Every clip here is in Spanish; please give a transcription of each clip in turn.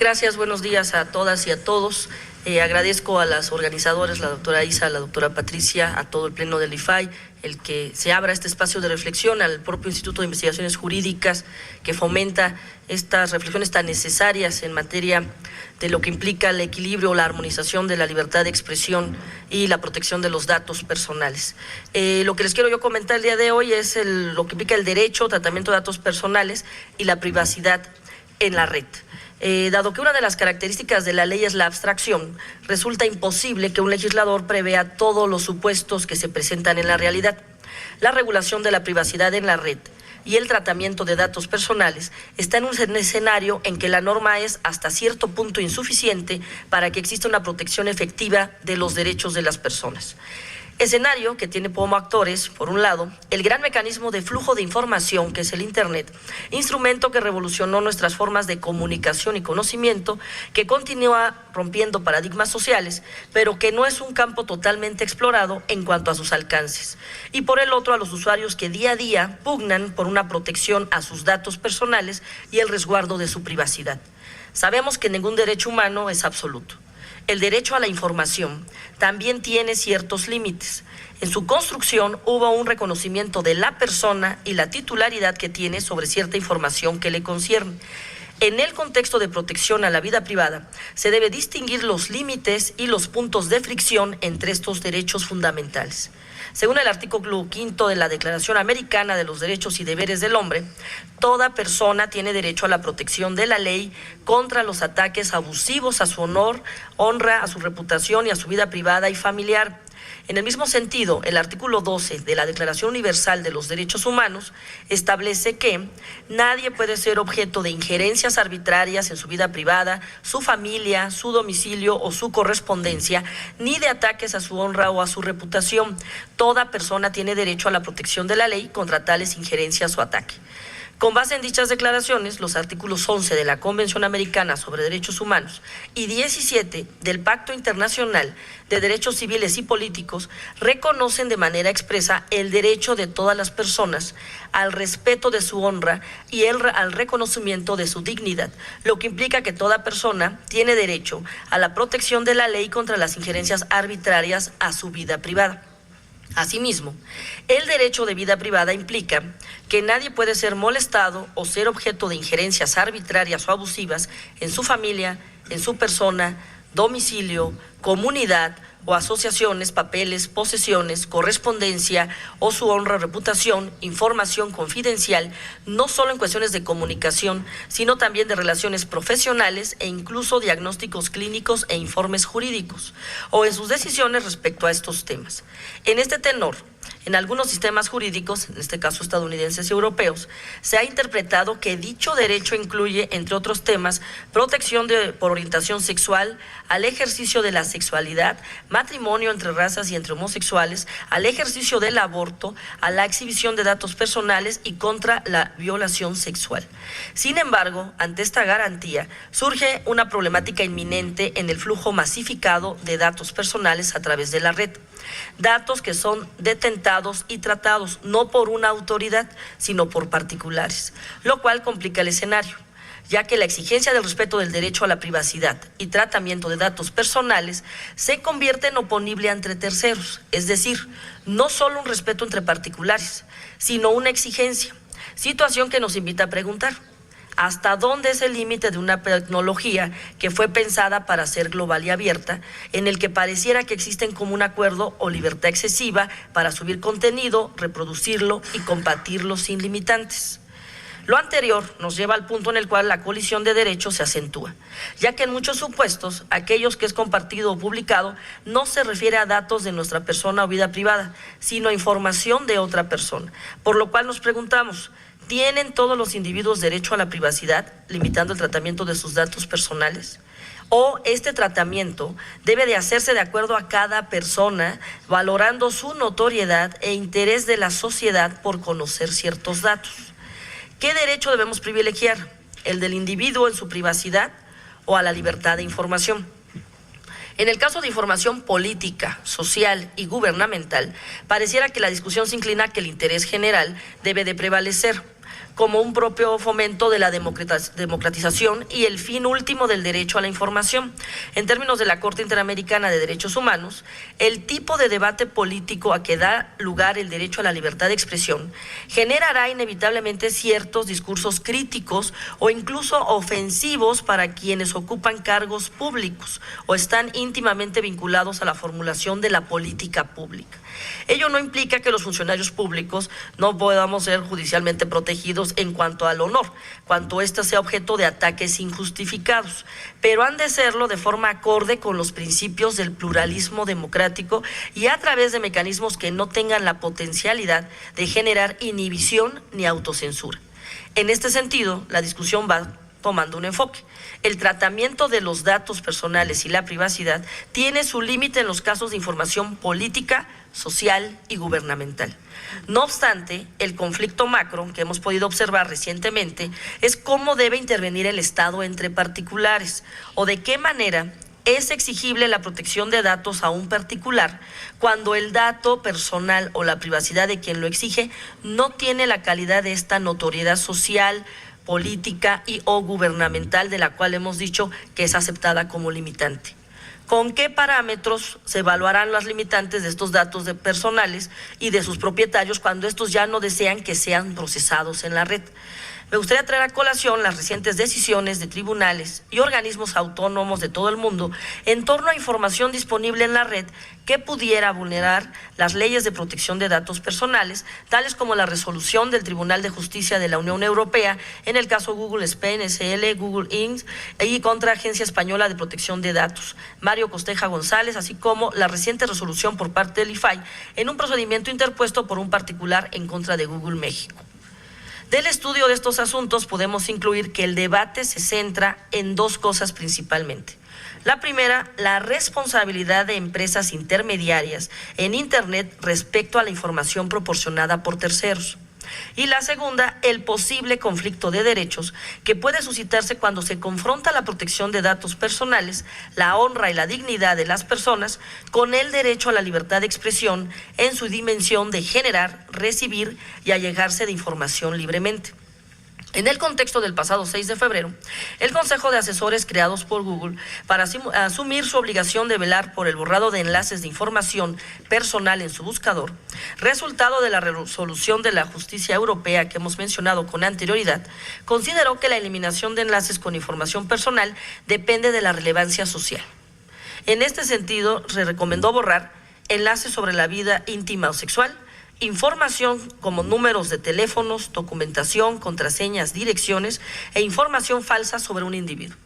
Gracias, buenos días a todas y a todos. Agradezco a las organizadoras, la doctora Isa, la doctora Patricia, a todo el pleno del IFAI, el que se abra este espacio de reflexión, al propio Instituto de Investigaciones Jurídicas, que fomenta estas reflexiones tan necesarias en materia de lo que implica el equilibrio, la armonización de la libertad de expresión y la protección de los datos personales. Lo que les quiero yo comentar el día de hoy es lo que implica el derecho, tratamiento de datos personales y la privacidad en la red. Dado que una de las características de la ley es la abstracción, resulta imposible que un legislador prevea todos los supuestos que se presentan en la realidad. La regulación de la privacidad en la red y el tratamiento de datos personales está en un escenario en que la norma es hasta cierto punto insuficiente para que exista una protección efectiva de los derechos de las personas. Escenario que tiene como actores, por un lado, el gran mecanismo de flujo de información que es el Internet, instrumento que revolucionó nuestras formas de comunicación y conocimiento, que continúa rompiendo paradigmas sociales, pero que no es un campo totalmente explorado en cuanto a sus alcances. Y por el otro, a los usuarios que día a día pugnan por una protección a sus datos personales y el resguardo de su privacidad. Sabemos que ningún derecho humano es absoluto. El derecho a la información también tiene ciertos límites. En su construcción hubo un reconocimiento de la persona y la titularidad que tiene sobre cierta información que le concierne. En el contexto de protección a la vida privada, se debe distinguir los límites y los puntos de fricción entre estos derechos fundamentales. Según el artículo 5 de la Declaración Americana de los Derechos y Deberes del Hombre, toda persona tiene derecho a la protección de la ley contra los ataques abusivos a su honor, honra, a su reputación y a su vida privada y familiar. En el mismo sentido, el artículo 12 de la Declaración Universal de los Derechos Humanos establece que nadie puede ser objeto de injerencias arbitrarias en su vida privada, su familia, su domicilio o su correspondencia, ni de ataques a su honra o a su reputación. Toda persona tiene derecho a la protección de la ley contra tales injerencias o ataques. Con base en dichas declaraciones, los artículos 11 de la Convención Americana sobre Derechos Humanos y 17 del Pacto Internacional de Derechos Civiles y Políticos reconocen de manera expresa el derecho de todas las personas al respeto de su honra y al reconocimiento de su dignidad, lo que implica que toda persona tiene derecho a la protección de la ley contra las injerencias arbitrarias a su vida privada. Asimismo, el derecho de vida privada implica que nadie puede ser molestado o ser objeto de injerencias arbitrarias o abusivas en su familia, en su persona, domicilio, comunidad o asociaciones, papeles, posesiones, correspondencia o su honra, reputación, información confidencial, no solo en cuestiones de comunicación, sino también de relaciones profesionales e incluso diagnósticos clínicos e informes jurídicos, o en sus decisiones respecto a estos temas. En este tenor, en algunos sistemas jurídicos, en este caso estadounidenses y europeos, se ha interpretado que dicho derecho incluye, entre otros temas, protección por orientación sexual, al ejercicio de la sexualidad, matrimonio entre razas y entre homosexuales, al ejercicio del aborto, a la exhibición de datos personales y contra la violación sexual. Sin embargo, ante esta garantía, surge una problemática inminente en el flujo masificado de datos personales a través de la red. Datos que son detentados y tratados no por una autoridad, sino por particulares, lo cual complica el escenario, ya que la exigencia del respeto del derecho a la privacidad y tratamiento de datos personales se convierte en oponible entre terceros, es decir, no solo un respeto entre particulares, sino una exigencia, situación que nos invita a preguntar: ¿hasta dónde es el límite de una tecnología que fue pensada para ser global y abierta, en el que pareciera que existe en común acuerdo o libertad excesiva para subir contenido, reproducirlo y compartirlo sin limitantes? Lo anterior nos lleva al punto en el cual la colisión de derechos se acentúa, ya que en muchos supuestos, aquellos que es compartido o publicado no se refiere a datos de nuestra persona o vida privada, sino a información de otra persona, por lo cual nos preguntamos: ¿tienen todos los individuos derecho a la privacidad, limitando el tratamiento de sus datos personales? ¿O este tratamiento debe de hacerse de acuerdo a cada persona, valorando su notoriedad e interés de la sociedad por conocer ciertos datos? ¿Qué derecho debemos privilegiar? ¿El del individuo en su privacidad o a la libertad de información? En el caso de información política, social y gubernamental, pareciera que la discusión se inclina a que el interés general debe de prevalecer, como un propio fomento de la democratización y el fin último del derecho a la información. En términos de la Corte Interamericana de Derechos Humanos, el tipo de debate político a que da lugar el derecho a la libertad de expresión generará inevitablemente ciertos discursos críticos o incluso ofensivos para quienes ocupan cargos públicos o están íntimamente vinculados a la formulación de la política pública. Ello no implica que los funcionarios públicos no podamos ser judicialmente protegidos en cuanto al honor, cuanto éste sea objeto de ataques injustificados, pero han de serlo de forma acorde con los principios del pluralismo democrático y a través de mecanismos que no tengan la potencialidad de generar inhibición ni autocensura. En este sentido, la discusión va tomando un enfoque. El tratamiento de los datos personales y la privacidad tiene su límite en los casos de información política, social y gubernamental. No obstante, el conflicto macro que hemos podido observar recientemente es cómo debe intervenir el Estado entre particulares o de qué manera es exigible la protección de datos a un particular cuando el dato personal o la privacidad de quien lo exige no tiene la calidad de esta notoriedad social, política y o gubernamental de la cual hemos dicho que es aceptada como limitante. ¿Con qué parámetros se evaluarán las limitantes de estos datos personales y de sus propietarios cuando estos ya no desean que sean procesados en la red? Me gustaría traer a colación las recientes decisiones de tribunales y organismos autónomos de todo el mundo en torno a información disponible en la red que pudiera vulnerar las leyes de protección de datos personales, tales como la resolución del Tribunal de Justicia de la Unión Europea en el caso Google Spain SL, Google Inc. y contra Agencia Española de Protección de Datos, Mario Costeja González, así como la reciente resolución por parte del IFAI en un procedimiento interpuesto por un particular en contra de Google México. Del estudio de estos asuntos podemos incluir que el debate se centra en dos cosas principalmente. La primera, la responsabilidad de empresas intermediarias en Internet respecto a la información proporcionada por terceros. Y la segunda, el posible conflicto de derechos que puede suscitarse cuando se confronta la protección de datos personales, la honra y la dignidad de las personas con el derecho a la libertad de expresión en su dimensión de generar, recibir y allegarse de información libremente. En el contexto del pasado 6 de febrero, el Consejo de Asesores creados por Google para asumir su obligación de velar por el borrado de enlaces de información personal en su buscador, resultado de la resolución de la Justicia Europea que hemos mencionado con anterioridad, consideró que la eliminación de enlaces con información personal depende de la relevancia social. En este sentido, se recomendó borrar enlaces sobre la vida íntima o sexual, información como números de teléfonos, documentación, contraseñas, direcciones e información falsa sobre un individuo.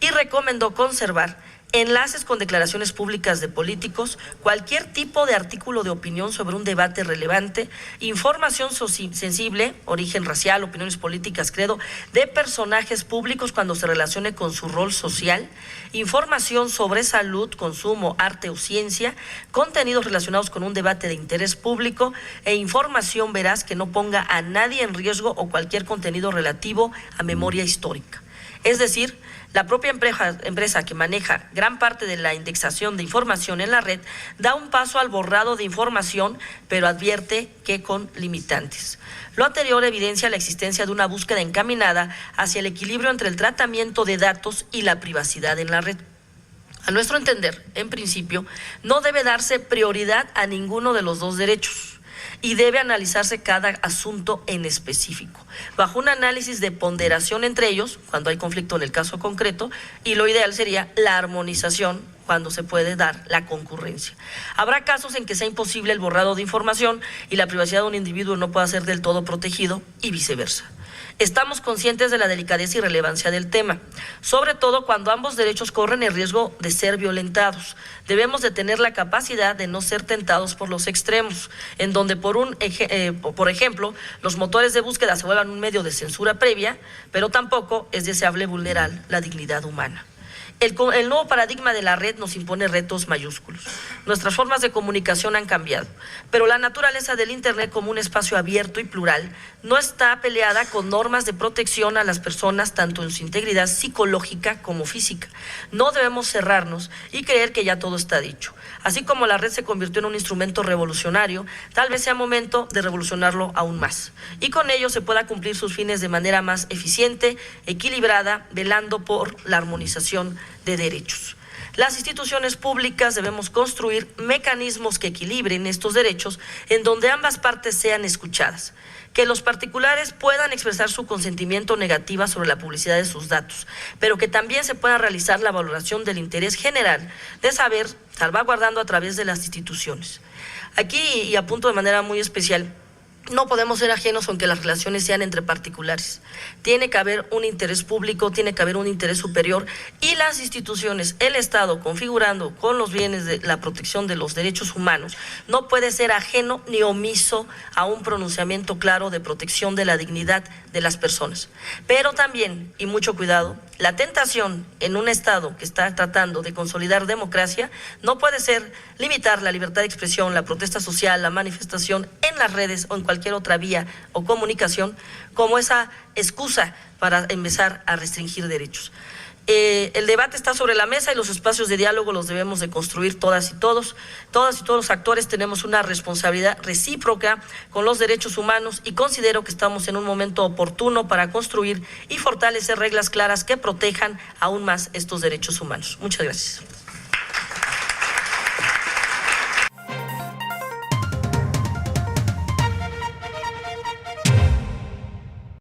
Y recomendó conservar enlaces con declaraciones públicas de políticos, cualquier tipo de artículo de opinión sobre un debate relevante, información sensible, origen racial, opiniones políticas, credo, de personajes públicos cuando se relacione con su rol social, información sobre salud, consumo, arte o ciencia, contenidos relacionados con un debate de interés público e información veraz que no ponga a nadie en riesgo o cualquier contenido relativo a memoria histórica. Es decir, la propia empresa que maneja gran parte de la indexación de información en la red da un paso al borrado de información, pero advierte que con limitantes. Lo anterior evidencia la existencia de una búsqueda encaminada hacia el equilibrio entre el tratamiento de datos y la privacidad en la red. A nuestro entender, en principio, no debe darse prioridad a ninguno de los dos derechos y debe analizarse cada asunto en específico, bajo un análisis de ponderación entre ellos, cuando hay conflicto en el caso concreto, y lo ideal sería la armonización cuando se puede dar la concurrencia. Habrá casos en que sea imposible el borrado de información y la privacidad de un individuo no pueda ser del todo protegido y viceversa. Estamos conscientes de la delicadeza y relevancia del tema, sobre todo cuando ambos derechos corren el riesgo de ser violentados. Debemos de tener la capacidad de no ser tentados por los extremos, en donde por ejemplo, los motores de búsqueda se vuelvan un medio de censura previa, pero tampoco es deseable vulnerar la dignidad humana. El nuevo paradigma de la red nos impone retos mayúsculos. Nuestras formas de comunicación han cambiado, pero la naturaleza del Internet como un espacio abierto y plural no está peleada con normas de protección a las personas, tanto en su integridad psicológica como física. No debemos cerrarnos y creer que ya todo está dicho. Así como la red se convirtió en un instrumento revolucionario, tal vez sea momento de revolucionarlo aún más. Y con ello se pueda cumplir sus fines de manera más eficiente, equilibrada, velando por la armonización de derechos. Las instituciones públicas debemos construir mecanismos que equilibren estos derechos en donde ambas partes sean escuchadas, que los particulares puedan expresar su consentimiento negativa sobre la publicidad de sus datos, pero que también se pueda realizar la valoración del interés general de saber, salvaguardando a través de las instituciones. Aquí, y apunto de manera muy especial, no podemos ser ajenos aunque las relaciones sean entre particulares. Tiene que haber un interés público, tiene que haber un interés superior y las instituciones, el Estado, configurando con los bienes de la protección de los derechos humanos, no puede ser ajeno ni omiso a un pronunciamiento claro de protección de la dignidad de las personas. Pero también, y mucho cuidado, la tentación en un Estado que está tratando de consolidar democracia no puede ser limitar la libertad de expresión, la protesta social, la manifestación en las redes o en cualquier otra vía o comunicación como esa excusa para empezar a restringir derechos. El debate está sobre la mesa y los espacios de diálogo los debemos de construir todas y todos los actores tenemos una responsabilidad recíproca con los derechos humanos y considero que estamos en un momento oportuno para construir y fortalecer reglas claras que protejan aún más estos derechos humanos. Muchas gracias.